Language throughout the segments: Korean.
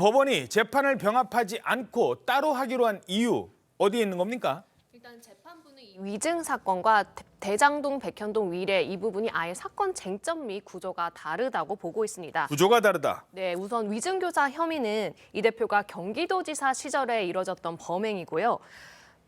법원이 재판을 병합하지 않고 따로 하기로 한 이유 어디에 있는 겁니까? 일단 재판부는 이 위증 사건과 대장동, 백현동 위례 이 부분이 아예 사건 쟁점 및 구조가 다르다고 보고 있습니다. 구조가 다르다. 네, 우선 위증교사 혐의는 이 대표가 경기도지사 시절에 이뤄졌던 범행이고요.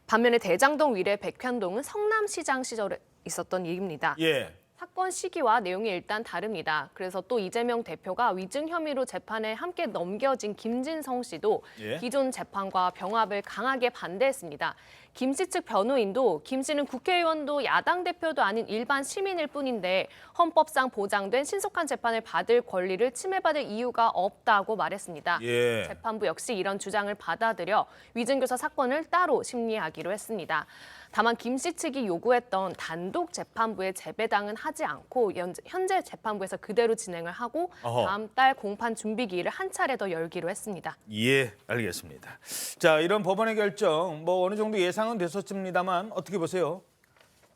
반면에 대장동 위례 백현동은 성남시장 시절에 있었던 일입니다. 예. 사건 시기와 내용이 일단 다릅니다. 그래서 또 이재명 대표가 위증 혐의로 재판에 함께 넘겨진 김진성 씨도 기존 재판과 병합을 강하게 반대했습니다. 김 씨 측 변호인도 김 씨는 국회의원도 야당 대표도 아닌 일반 시민일 뿐인데 헌법상 보장된 신속한 재판을 받을 권리를 침해받을 이유가 없다고 말했습니다. 예. 재판부 역시 이런 주장을 받아들여 위증교사 사건을 따로 심리하기로 했습니다. 다만 김 씨 측이 요구했던 단독 재판부의 재배당은 하지 않고 현재 재판부에서 그대로 진행을 하고 다음 달 공판 준비 기일을 한 차례 더 열기로 했습니다. 예, 알겠습니다. 자, 이런 법원의 결정 어느 정도 예상은 됐었습니다만 어떻게 보세요?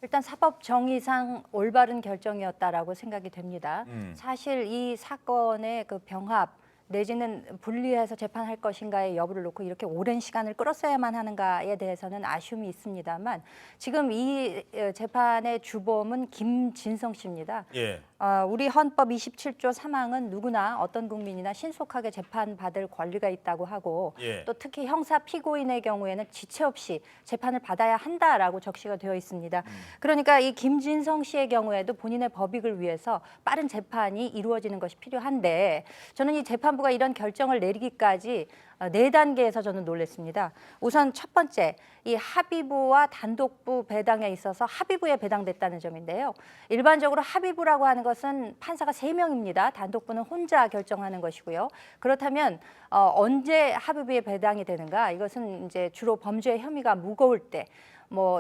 일단 사법 정의상 올바른 결정이었다라고 생각이 됩니다. 사실 이 사건의 그 병합 내지는 분리해서 재판할 것인가의 여부를 놓고 이렇게 오랜 시간을 끌었어야만 하는가에 대해서는 아쉬움이 있습니다만 지금 이 재판의 주범은 김진성 씨입니다. 예. 우리 헌법 27조 3항은 누구나 어떤 국민이나 신속하게 재판받을 권리가 있다고 하고 또 특히 형사 피고인의 경우에는 지체 없이 재판을 받아야 한다라고 적시가 되어 있습니다. 그러니까 이 김진성 씨의 경우에도 본인의 법익을 위해서 빠른 재판이 이루어지는 것이 필요한데 저는 이 재판부가 이런 결정을 내리기까지 4단계에서 저는 놀랐습니다. 우선 첫 번째, 이 합의부와 단독부 배당에 있어서 합의부에 배당됐다는 점인데요. 일반적으로 합의부라고 하는 것은 판사가 3명입니다. 단독부는 혼자 결정하는 것이고요. 그렇다면 언제 합의부에 배당이 되는가? 이것은 이제 주로 범죄 혐의가 무거울 때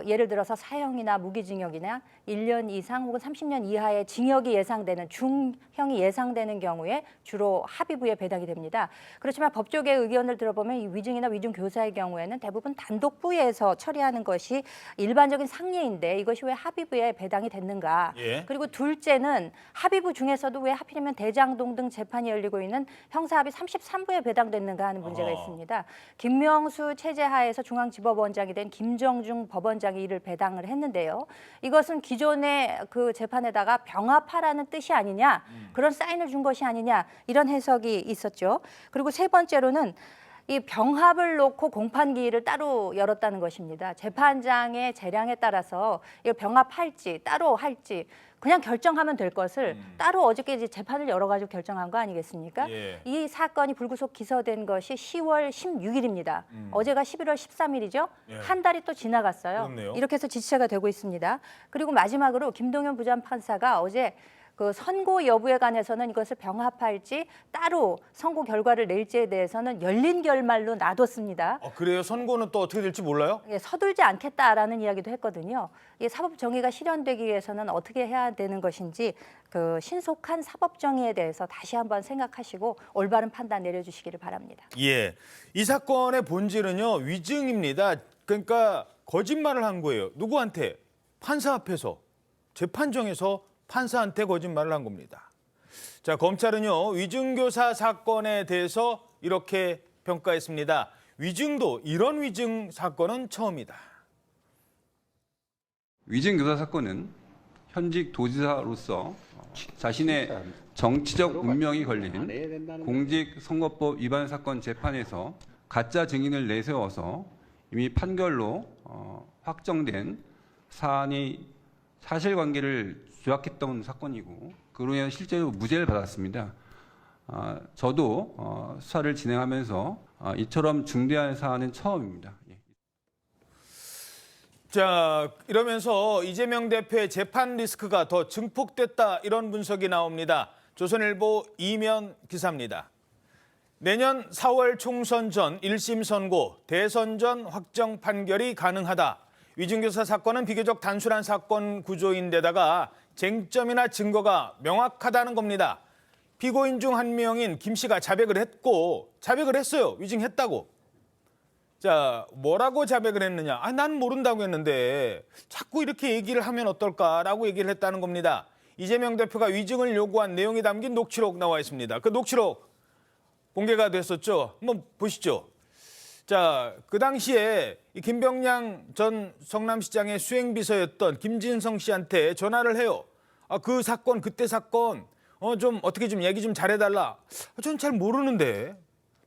예를 들어서 사형이나 무기징역이나 1년 이상 혹은 30년 이하의 징역이 예상되는 중형이 예상되는 경우에 주로 합의부에 배당이 됩니다. 그렇지만 법조계의 의견을 들어보면 이 위증이나 위증 교사의 경우에는 대부분 단독부에서 처리하는 것이 일반적인 상례인데 이것이 왜 합의부에 배당이 됐는가? 그리고 둘째는 합의부 중에서도 왜 하필이면 대장동 등 재판이 열리고 있는 형사합의 33부에 배당됐는가 하는 문제가 있습니다. 김명수 체제 하에서 중앙지법원장이 된 김정중 법원장이 이를 배당을 했는데요. 이것은 기존의 그 재판에다가 병합하라는 뜻이 아니냐, 그런 사인을 준 것이 아니냐 이런 해석이 있었죠. 그리고 세 번째로는 이 병합을 놓고 공판 기일을 따로 열었다는 것입니다. 재판장의 재량에 따라서 이걸 병합할지 따로 할지 그냥 결정하면 될 것을 따로 어저께 이제 재판을 열어가지고 결정한 거 아니겠습니까? 이 사건이 불구속 기소된 것이 10월 16일입니다. 어제가 11월 13일이죠. 한 달이 또 지나갔어요. 그렇네요. 이렇게 해서 지체가 되고 있습니다. 그리고 마지막으로 김동연 부장판사가 어제 그 선고 여부에 관해서는 이것을 병합할지 따로 선고 결과를 낼지에 대해서는 열린 결말로 놔뒀습니다. 그래요? 선고는 또 어떻게 될지 몰라요? 서둘지 않겠다라는 이야기도 했거든요. 사법 정의가 실현되기 위해서는 어떻게 해야 되는 것인지 그 신속한 사법 정의에 대해서 다시 한번 생각하시고 올바른 판단 내려주시기를 바랍니다. 예. 이 사건의 본질은요, 위증입니다. 그러니까 거짓말을 한 거예요. 누구한테? 판사 앞에서, 재판정에서 판사한테 거짓말을 한 겁니다. 자, 검찰은요, 위증교사 사건에 대해서 이렇게 평가했습니다. 위증도 이런 위증 사건은 처음이다. 위증교사 사건은 현직 도지사로서 자신의 정치적 운명이 걸린 공직선거법 위반 사건 재판에서 가짜 증인을 내세워서 이미 판결로 확정된 사안이 사실관계를 조작했던 사건이고 그로 인해 실제로 무죄를 받았습니다. 저도 수사를 진행하면서 이처럼 중대한 사안은 처음입니다. 자, 이러면서 이재명 대표의 재판 리스크가 더 증폭됐다 이런 분석이 나옵니다. 조선일보 이면 기사입니다. 내년 4월 총선 전 1심 선고, 대선 전 확정 판결이 가능하다. 위증교사 사건은 비교적 단순한 사건 구조인데다가 쟁점이나 증거가 명확하다는 겁니다. 피고인 중 한 명인 김 씨가 자백을 했어요. 위증했다고. 자, 뭐라고 자백을 했느냐? 난 모른다고 했는데 자꾸 이렇게 얘기를 하면 어떨까라고 얘기를 했다는 겁니다. 이재명 대표가 위증을 요구한 내용이 담긴 녹취록 나와 있습니다. 그 녹취록 공개가 됐었죠. 한번 보시죠. 자, 그 당시에 이 김병량 전 성남시장의 수행비서였던 김진성 씨한테 전화를 해요. 그 사건, 그때 사건 좀 어떻게 좀 얘기 좀 잘해달라. 전 잘 모르는데.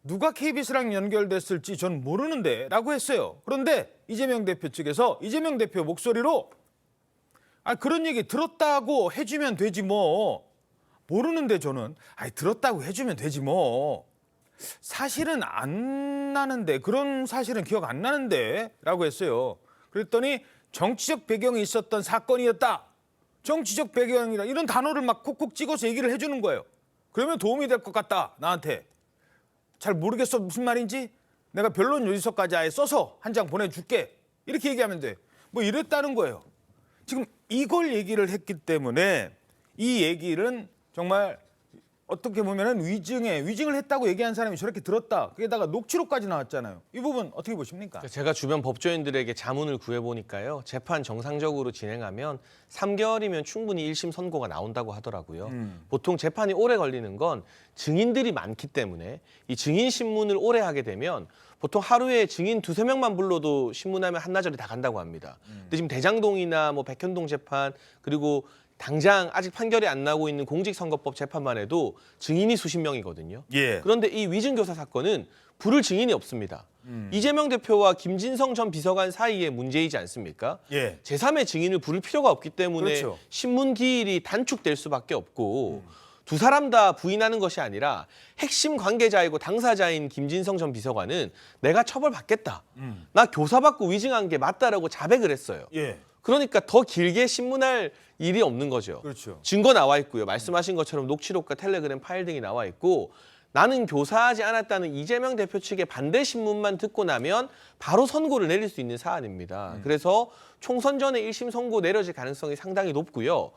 누가 KBS랑 연결됐을지 전 모르는데 라고 했어요. 그런데 이재명 대표 측에서 이재명 대표 목소리로 그런 얘기 들었다고 해주면 되지 뭐. 모르는데 저는 들었다고 해주면 되지 뭐. 사실은 안 나는데 그런 사실은 기억 안 나는데 라고 했어요. 그랬더니 정치적 배경이 있었던 사건이었다. 정치적 배경이라 이런 단어를 막 콕콕 찍어서 얘기를 해주는 거예요. 그러면 도움이 될 것 같다 나한테. 잘 모르겠어 무슨 말인지 내가 변론 요지서까지 아예 써서 한 장 보내줄게. 이렇게 얘기하면 돼. 뭐 이랬다는 거예요. 지금 이걸 얘기를 했기 때문에 이 얘기는 정말 어떻게 보면은 위증을 했다고 얘기한 사람이 저렇게 들었다. 거기다가 녹취록까지 나왔잖아요. 이 부분 어떻게 보십니까? 제가 주변 법조인들에게 자문을 구해보니까요. 재판 정상적으로 진행하면 3개월이면 충분히 1심 선고가 나온다고 하더라고요. 보통 재판이 오래 걸리는 건 증인들이 많기 때문에 이 증인 신문을 오래 하게 되면 보통 하루에 증인 2~3명만 불러도 신문하면 한나절이 다 간다고 합니다. 근데 지금 대장동이나 뭐 백현동 재판 그리고 당장 아직 판결이 안 나고 있는 공직선거법 재판만 해도 증인이 수십 명이거든요. 예. 그런데 이 위증교사 사건은 부를 증인이 없습니다. 이재명 대표와 김진성 전 비서관 사이의 문제이지 않습니까? 예. 제3의 증인을 부를 필요가 없기 때문에 그렇죠. 신문 기일이 단축될 수밖에 없고 두 사람 다 부인하는 것이 아니라 핵심 관계자이고 당사자인 김진성 전 비서관은 내가 처벌받겠다. 나 교사받고 위증한 게 맞다라고 자백을 했어요. 예. 그러니까 더 길게 신문할 일이 없는 거죠. 그렇죠. 증거 나와 있고요. 말씀하신 것처럼 녹취록과 텔레그램 파일 등이 나와 있고 나는 교사하지 않았다는 이재명 대표 측의 반대 신문만 듣고 나면 바로 선고를 내릴 수 있는 사안입니다. 그래서 총선 전에 1심 선고 내려질 가능성이 상당히 높고요.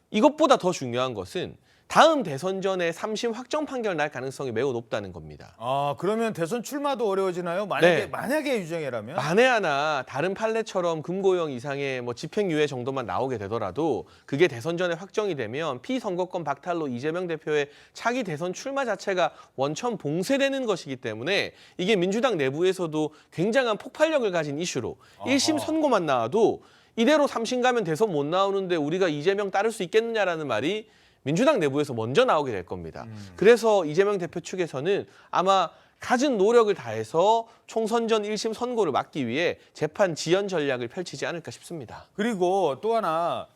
이것보다 더 중요한 것은 다음 대선 전에 3심 확정 판결 날 가능성이 매우 높다는 겁니다. 그러면 대선 출마도 어려워지나요? 네. 만약에 유죄라면? 만에 하나 다른 판례처럼 금고형 이상의 집행유예 정도만 나오게 되더라도 그게 대선 전에 확정이 되면 피선거권 박탈로 이재명 대표의 차기 대선 출마 자체가 원천 봉쇄되는 것이기 때문에 이게 민주당 내부에서도 굉장한 폭발력을 가진 이슈로 1심 선고만 나와도 이대로 3심 가면 대선 못 나오는데 우리가 이재명 따를 수 있겠느냐라는 말이 민주당 내부에서 먼저 나오게 될 겁니다. 그래서 이재명 대표 측에서는 아마 갖은 노력을 다해서 총선 전 1심 선고를 막기 위해 재판 지연 전략을 펼치지 않을까 싶습니다. 그리고 또 하나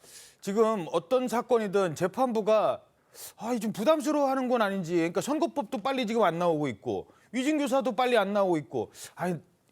지금 어떤 사건이든 재판부가 좀 부담스러워하는 건 아닌지 그러니까 선거법도 빨리 지금 안 나오고 있고 위증교사도 빨리 안 나오고 있고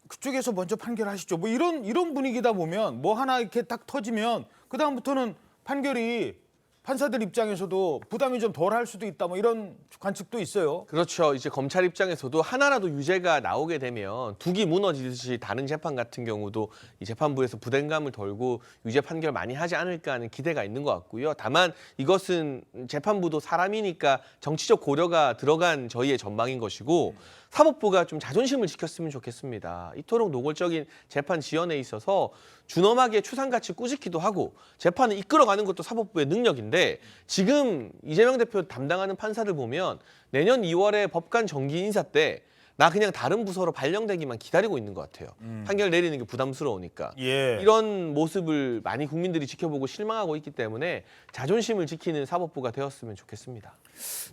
그쪽에서 먼저 판결하시죠. 뭐 이런 분위기다 보면 뭐 하나 이렇게 딱 터지면 그다음부터는 판결이 판사들 입장에서도 부담이 좀 덜 할 수도 있다. 뭐 이런 관측도 있어요. 그렇죠. 이제 검찰 입장에서도 하나라도 유죄가 나오게 되면 둑이 무너지듯이 다른 재판 같은 경우도 이 재판부에서 부담감을 덜고 유죄 판결 많이 하지 않을까 하는 기대가 있는 것 같고요. 다만 이것은 재판부도 사람이니까 정치적 고려가 들어간 저희의 전망인 것이고 사법부가 좀 자존심을 지켰으면 좋겠습니다. 이토록 노골적인 재판 지연에 있어서 준엄하게 추상같이 꾸짖기도 하고 재판을 이끌어가는 것도 사법부의 능력인데 지금 이재명 대표 담당하는 판사들 보면 내년 2월에 법관 정기 인사 때 나 그냥 다른 부서로 발령되기만 기다리고 있는 것 같아요. 판결 내리는 게 부담스러우니까. 예. 이런 모습을 많이 국민들이 지켜보고 실망하고 있기 때문에 자존심을 지키는 사법부가 되었으면 좋겠습니다.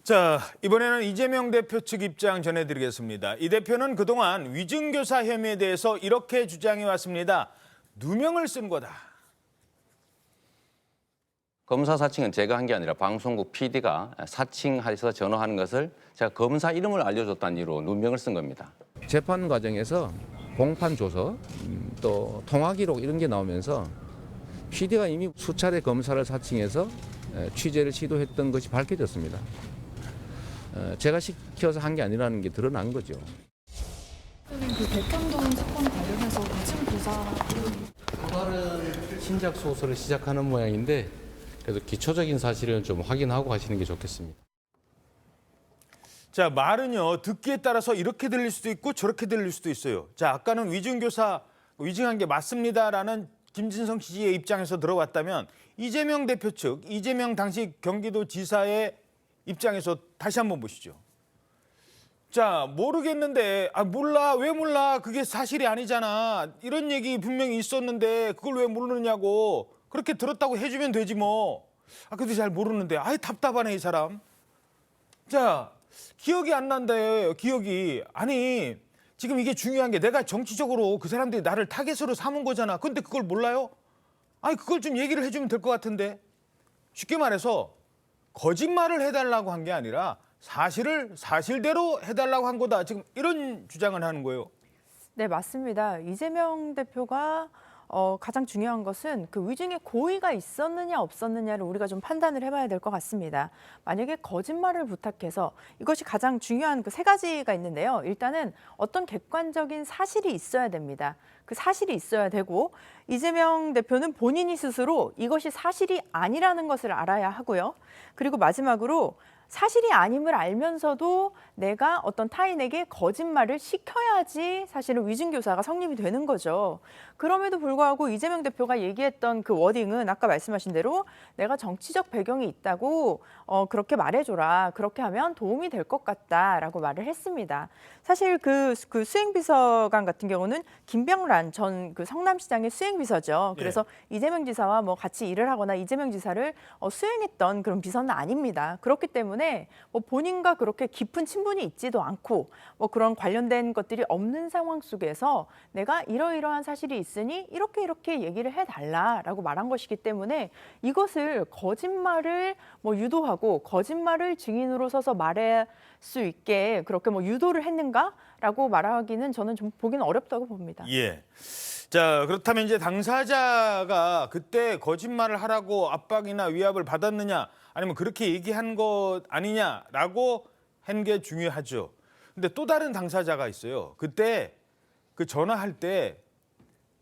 자, 이번에는 이재명 대표 측 입장 전해드리겠습니다. 이 대표는 그동안 위증교사 혐의에 대해서 이렇게 주장해 왔습니다. 누명을 쓴 거다. 검사 사칭은 제가 한 게 아니라 방송국 PD가 사칭해서 전화하는 것을 제가 검사 이름을 알려줬다는 이유로 누명을 쓴 겁니다. 재판 과정에서 공판 조서, 또 통화 기록 이런 게 나오면서 PD가 이미 수차례 검사를 사칭해서 취재를 시도했던 것이 밝혀졌습니다. 제가 시켜서 한 게 아니라는 게 드러난 거죠. 그 백현동 사건 관련해서 위증 교사 또 다른 신작 소설을 시작하는 모양인데 그래도 기초적인 사실은 좀 확인하고 하시는 게 좋겠습니다. 자, 말은요, 듣기에 따라서 이렇게 들릴 수도 있고 저렇게 들릴 수도 있어요. 자, 아까는 위증교사, 위증한 게 맞습니다라는 김진성 씨의 입장에서 들어왔다면 이재명 대표 측, 이재명 당시 경기도지사의 입장에서 다시 한번 보시죠. 자, 모르겠는데, 몰라, 왜 몰라? 그게 사실이 아니잖아. 이런 얘기 분명히 있었는데 그걸 왜 모르느냐고. 그렇게 들었다고 해주면 되지 뭐. 그래도 잘 모르는데, 답답하네, 이 사람. 자, 기억이 안 난다요, 기억이. 아니, 지금 이게 중요한 게 내가 정치적으로 그 사람들이 나를 타겟으로 삼은 거잖아. 근데 그걸 몰라요? 그걸 좀 얘기를 해주면 될 것 같은데. 쉽게 말해서 거짓말을 해달라고 한 게 아니라 사실을 사실대로 해달라고 한 거다. 지금 이런 주장을 하는 거예요. 네, 맞습니다. 이재명 대표가 가장 중요한 것은 그 위증의 고의가 있었느냐 없었느냐를 우리가 좀 판단을 해봐야 될 것 같습니다. 만약에 거짓말을 부탁해서 이것이 가장 중요한 그 세 가지가 있는데요. 일단은 어떤 객관적인 사실이 있어야 됩니다. 그 사실이 있어야 되고 이재명 대표는 본인이 스스로 이것이 사실이 아니라는 것을 알아야 하고요. 그리고 마지막으로 사실이 아님을 알면서도 내가 어떤 타인에게 거짓말을 시켜야지 사실은 위증교사가 성립이 되는 거죠. 그럼에도 불구하고 이재명 대표가 얘기했던 그 워딩은 아까 말씀하신 대로 내가 정치적 배경이 있다고 그렇게 말해줘라. 그렇게 하면 도움이 될 것 같다라고 말을 했습니다. 사실 그 수행비서관 같은 경우는 김병란 전 그 성남시장의 수행비서죠. 그래서 이재명 지사와 뭐 같이 일을 하거나 이재명 지사를 수행했던 그런 비서는 아닙니다. 그렇기 때문에 뭐 본인과 그렇게 깊은 친분이 있지도 않고 뭐 그런 관련된 것들이 없는 상황 속에서 내가 이러이러한 사실이 있으니 이렇게 얘기를 해달라라고 말한 것이기 때문에 이것을 거짓말을 뭐 유도하고 거짓말을 증인으로 서서 말할 수 있게 그렇게 뭐 유도를 했는가라고 말하기는 저는 좀 보기는 어렵다고 봅니다. 예. 자, 그렇다면 이제 당사자가 그때 거짓말을 하라고 압박이나 위압을 받았느냐 아니면 그렇게 얘기한 것 아니냐라고 한 게 중요하죠. 근데 또 다른 당사자가 있어요. 그때 그 전화할 때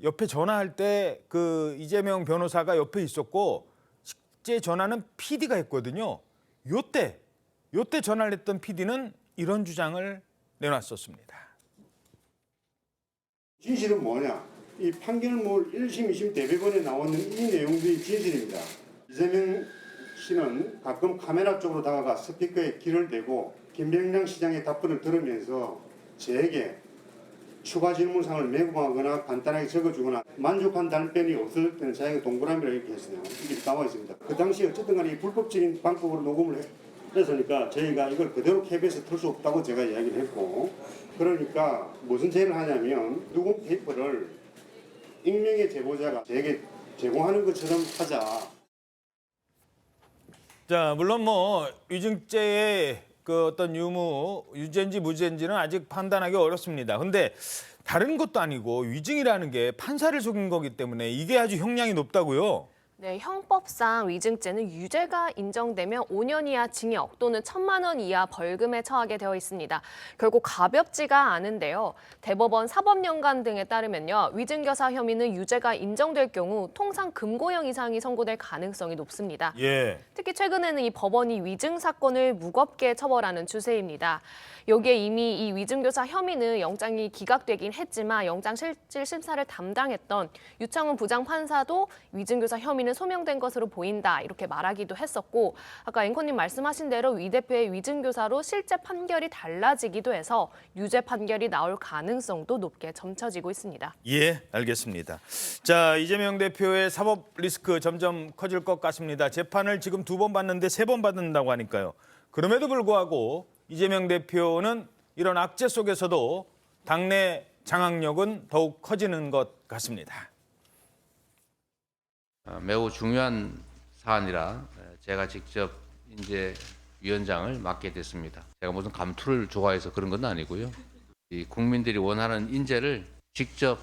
옆에 전화할 때 그 이재명 변호사가 옆에 있었고 실제 전화는 PD가 했거든요. 요때 전화를 했던 PD는 이런 주장을 내놨었습니다. 진실은 뭐냐? 이 판결문 1심, 2심 대법원에 나오는 이 내용들이 진실입니다. 이재명 씨는 가끔 카메라 쪽으로 다가가 스피커에 귀를 대고 김병량 시장의 답변을 들으면서 저에게 추가 질문사항을 메모하거나 간단하게 적어주거나 만족한 답변이 없을 때는 자기가 동그라미를 이렇게 했어요. 이게 나와 있습니다. 그 당시 어쨌든 간에 이 불법적인 방법으로 녹음을 했으니까 저희가 이걸 그대로 KBS에 틀 수 없다고 제가 이야기를 했고 그러니까 무슨 죄를 하냐면 녹음 테이프를 익명의 제보자가 저에게 제공하는 것처럼 하자. 자, 물론 뭐 위증죄의 그 어떤 유죄인지 무죄인지는 아직 판단하기 어렵습니다. 근데 다른 것도 아니고 위증이라는 게 판사를 속인 거기 때문에 이게 아주 형량이 높다고요. 네, 형법상 위증죄는 유죄가 인정되면 5년 이하 징역 또는 1,000만 원 이하 벌금에 처하게 되어 있습니다. 결국 가볍지가 않은데요. 대법원 사법연관 등에 따르면요. 위증교사 혐의는 유죄가 인정될 경우 통상 금고형 이상이 선고될 가능성이 높습니다. 예. 특히 최근에는 이 법원이 위증 사건을 무겁게 처벌하는 추세입니다. 여기에 이미 이 위증교사 혐의는 영장이 기각되긴 했지만 영장실질 심사를 담당했던 유창훈 부장판사도 위증교사 혐의는 소명된 것으로 보인다 이렇게 말하기도 했었고 아까 앵커님 말씀하신 대로 위 대표의 위증교사로 실제 판결이 달라지기도 해서 유죄 판결이 나올 가능성도 높게 점쳐지고 있습니다. 예, 알겠습니다. 자, 이재명 대표의 사법 리스크 점점 커질 것 같습니다. 재판을 지금 2번 받는데 3번 받는다고 하니까요. 그럼에도 불구하고 이재명 대표는 이런 악재 속에서도 당내 장악력은 더욱 커지는 것 같습니다. 매우 중요한 사안이라 제가 직접 이제 위원장을 맡게 됐습니다. 제가 무슨 감투를 좋아해서 그런 건 아니고요. 이 국민들이 원하는 인재를 직접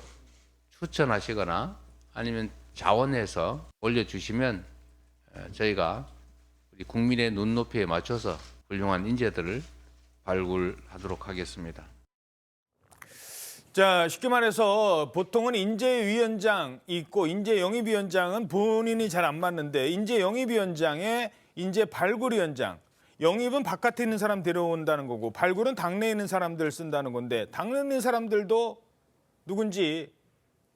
추천하시거나 아니면 자원해서 올려주시면 저희가 우리 국민의 눈높이에 맞춰서 훌륭한 인재들을 발굴하도록 하겠습니다. 자, 쉽게 말해서 보통은 인재위원장 있고 인재영입위원장은 본인이 잘 안 맞는데 인재영입위원장에 인재발굴위원장, 영입은 바깥에 있는 사람 데려온다는 거고 발굴은 당내에 있는 사람들 쓴다는 건데 당내에 있는 사람들도 누군지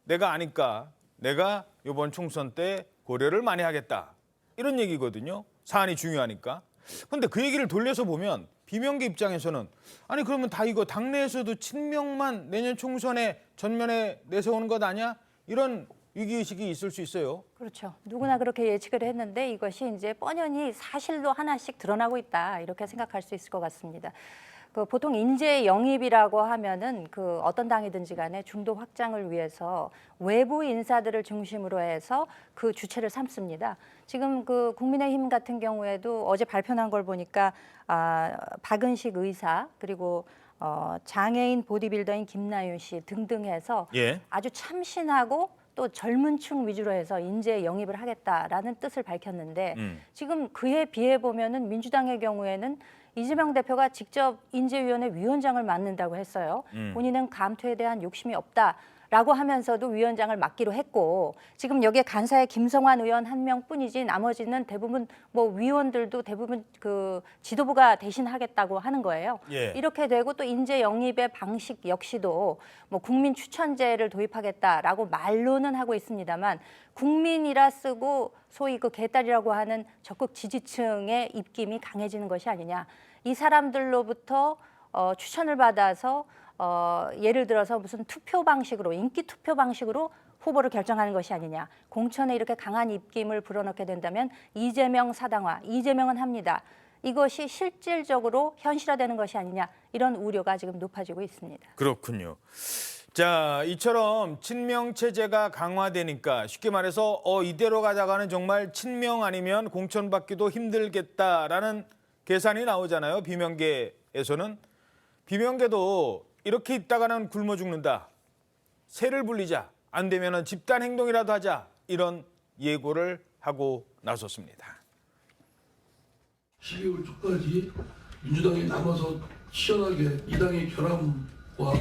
내가 아니까 내가 이번 총선 때 고려를 많이 하겠다. 이런 얘기거든요. 사안이 중요하니까. 근데 그 얘기를 돌려서 보면 비명계 입장에서는 아니 그러면 다 이거 당내에서도 친명만 내년 총선에 전면에 내세우는 것 아니야? 이런 위기의식이 있을 수 있어요. 그렇죠. 누구나 그렇게 예측을 했는데 이것이 이제 뻔연히 사실로 하나씩 드러나고 있다 이렇게 생각할 수 있을 것 같습니다. 그 보통 인재 영입이라고 하면은 그 어떤 당이든지 간에 중도 확장을 위해서 외부 인사들을 중심으로 해서 그 주체를 삼습니다. 지금 그 국민의힘 같은 경우에도 어제 발표난 걸 보니까 박은식 의사 그리고 장애인 보디빌더인 김나윤 씨 등등 해서 예. 아주 참신하고 또 젊은 층 위주로 해서 인재 영입을 하겠다라는 뜻을 밝혔는데 지금 그에 비해 보면은 민주당의 경우에는 이재명 대표가 직접 인재위원회 위원장을 맡는다고 했어요. 본인은 감투에 대한 욕심이 없다라고 하면서도 위원장을 맡기로 했고 지금 여기에 간사의 김성환 의원 한 명뿐이지 나머지는 대부분 뭐 위원들도 대부분 그 지도부가 대신하겠다고 하는 거예요. 예. 이렇게 되고 또 인재 영입의 방식 역시도 뭐 국민 추천제를 도입하겠다라고 말로는 하고 있습니다만 국민이라 쓰고 소위 그 개딸이라고 하는 적극 지지층의 입김이 강해지는 것이 아니냐. 이 사람들로부터 추천을 받아서 예를 들어서 무슨 투표 방식으로 인기 투표 방식으로 후보를 결정하는 것이 아니냐. 공천에 이렇게 강한 입김을 불어넣게 된다면 이재명 사당화, 이재명은 합니다. 이것이 실질적으로 현실화되는 것이 아니냐. 이런 우려가 지금 높아지고 있습니다. 그렇군요. 자, 이처럼 친명 체제가 강화되니까 쉽게 말해서 이대로 가다가는 정말 친명 아니면 공천받기도 힘들겠다라는 계산이 나오잖아요. 비명계에서는. 비명계도 이렇게 있다가는 굶어 죽는다. 새를 불리자. 안 되면은 집단 행동이라도 하자. 이런 예고를 하고 나섰습니다. 12월 초까지 민주당이 남아서 치열하게 이 당의 결함과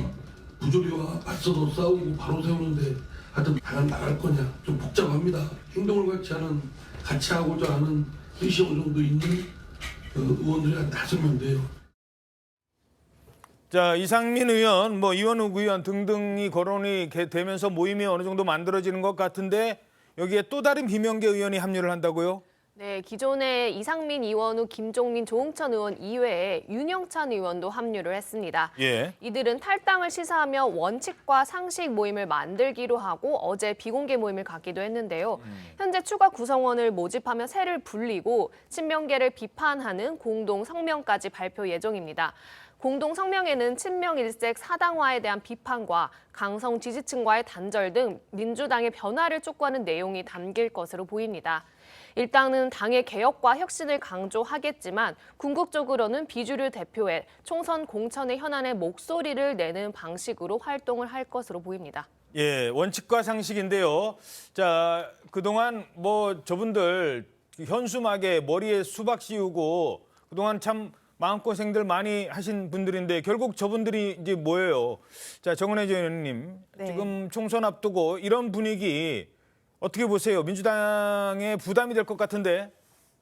부조리와 맞서서 싸우고 바로 세우는데 하여튼 과연 나갈 거냐 좀 복잡합니다. 행동을 같이 하고자 하는 의식 어느 정도 있는 의원들이 한 5명 돼요. 자, 이상민 의원, 이원욱 의원 등등이 거론이 되면서 모임이 어느 정도 만들어지는 것 같은데 여기에 또 다른 비명계 의원이 합류를 한다고요? 네, 기존에 이상민, 이원우, 김종민, 조응천 의원 이외에 윤영찬 의원도 합류를 했습니다. 예. 이들은 탈당을 시사하며 원칙과 상식 모임을 만들기로 하고 어제 비공개 모임을 갖기도 했는데요. 현재 추가 구성원을 모집하며 새를 불리고 친명계를 비판하는 공동 성명까지 발표 예정입니다. 공동 성명에는 친명 일색 사당화에 대한 비판과 강성 지지층과의 단절 등 민주당의 변화를 촉구하는 내용이 담길 것으로 보입니다. 일단은 당의 개혁과 혁신을 강조하겠지만 궁극적으로는 비주류 대표에 총선 공천의 현안에 목소리를 내는 방식으로 활동을 할 것으로 보입니다. 예, 원칙과 상식인데요. 자, 그동안 저분들 현수막에 머리에 수박 씌우고 그동안 참 마음고생들 많이 하신 분들인데 결국 저분들이 이제 뭐예요? 자, 정은혜 의원님, 네. 지금 총선 앞두고 이런 분위기 어떻게 보세요? 민주당에 부담이 될 것 같은데.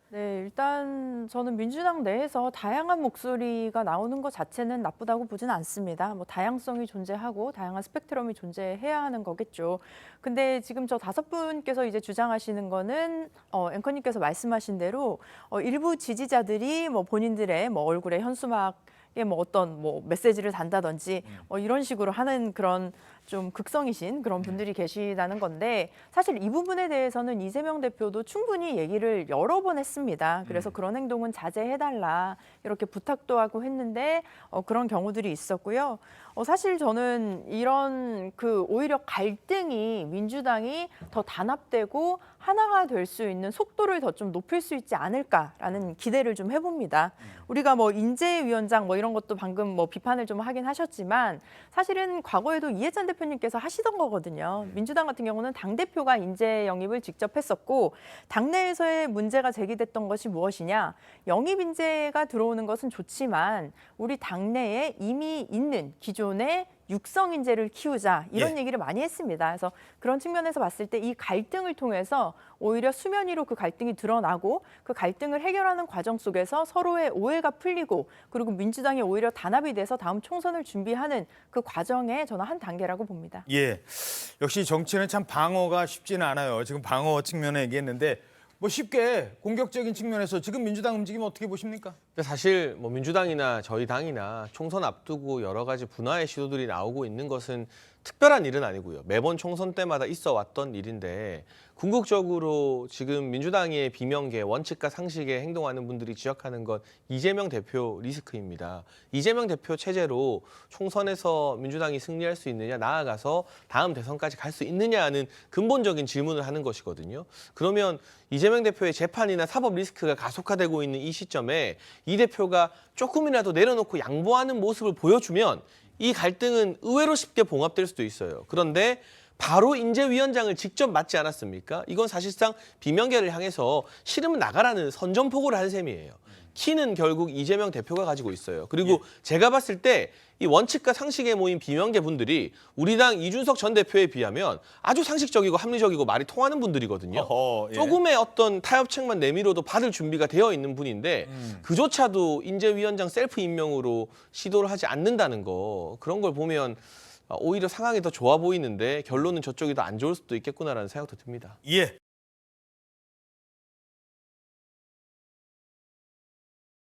네, 일단 저는 민주당 내에서 다양한 목소리가 나오는 것 자체는 나쁘다고 보지는 않습니다. 다양성이 존재하고 다양한 스펙트럼이 존재해야 하는 거겠죠. 근데 지금 저 5분께서 이제 주장하시는 거는 앵커님께서 말씀하신 대로 일부 지지자들이 본인들의 얼굴에 현수막에 어떤 메시지를 단다든지 이런 식으로 하는 그런 좀 극성이신 그런 분들이 계시다는 건데 사실 이 부분에 대해서는 이재명 대표도 충분히 얘기를 여러 번 했습니다. 그래서 그런 행동은 자제해달라 이렇게 부탁도 하고 했는데 그런 경우들이 있었고요. 사실 저는 이런 오히려 갈등이 민주당이 더 단합되고 하나가 될 수 있는 속도를 더 좀 높일 수 있지 않을까라는 기대를 좀 해봅니다. 우리가 인재위원장 이런 것도 방금 비판을 좀 하긴 하셨지만 사실은 과거에도 이해찬 대표님께서 하시던 거거든요. 민주당 같은 경우는 당대표가 인재 영입을 직접 했었고 당내에서의 문제가 제기됐던 것이 무엇이냐. 영입 인재가 들어오는 것은 좋지만 우리 당내에 이미 있는 기존의 육성 인재를 키우자 이런 얘기를 많이 했습니다. 그래서 그런 측면에서 봤을 때 이 갈등을 통해서 오히려 수면 위로 그 갈등이 드러나고 그 갈등을 해결하는 과정 속에서 서로의 오해가 풀리고 그리고 민주당이 오히려 단합이 돼서 다음 총선을 준비하는 그 과정에 저는 한 단계라고 봅니다. 예, 역시 정치는 참 방어가 쉽지는 않아요. 지금 방어 측면에 얘기했는데 뭐 쉽게 공격적인 측면에서 지금 민주당 움직임 어떻게 보십니까? 근데 사실 뭐 민주당이나 저희 당이나 총선 앞두고 여러 가지 분화의 시도들이 나오고 있는 것은 특별한 일은 아니고요. 매번 총선 때마다 있어 왔던 일인데 궁극적으로 지금 민주당의 비명계, 원칙과 상식에 행동하는 분들이 지적하는 건 이재명 대표 리스크입니다. 이재명 대표 체제로 총선에서 민주당이 승리할 수 있느냐, 나아가서 다음 대선까지 갈 수 있느냐는 근본적인 질문을 하는 것이거든요. 그러면 이재명 대표의 재판이나 사법 리스크가 가속화되고 있는 이 시점에 이 대표가 조금이라도 내려놓고 양보하는 모습을 보여주면 이 갈등은 의외로 쉽게 봉합될 수도 있어요. 그런데 바로 인재위원장을 직접 맡지 않았습니까? 이건 사실상 비명계를 향해서 싫으면 나가라는 선전포고를 한 셈이에요. 키는 결국 이재명 대표가 가지고 있어요. 그리고 제가 봤을 때 이 원칙과 상식에 모인 비명계 분들이 우리 당 이준석 전 대표에 비하면 아주 상식적이고 합리적이고 말이 통하는 분들이거든요. 어허, 예. 조금의 어떤 타협책만 내밀어도 받을 준비가 되어 있는 분인데 그조차도 인재위원장 셀프 임명으로 시도를 하지 않는다는 거, 그런 걸 보면 오히려 상황이 더 좋아 보이는데 결론은 저쪽이 더 안 좋을 수도 있겠구나라는 생각도 듭니다. 예.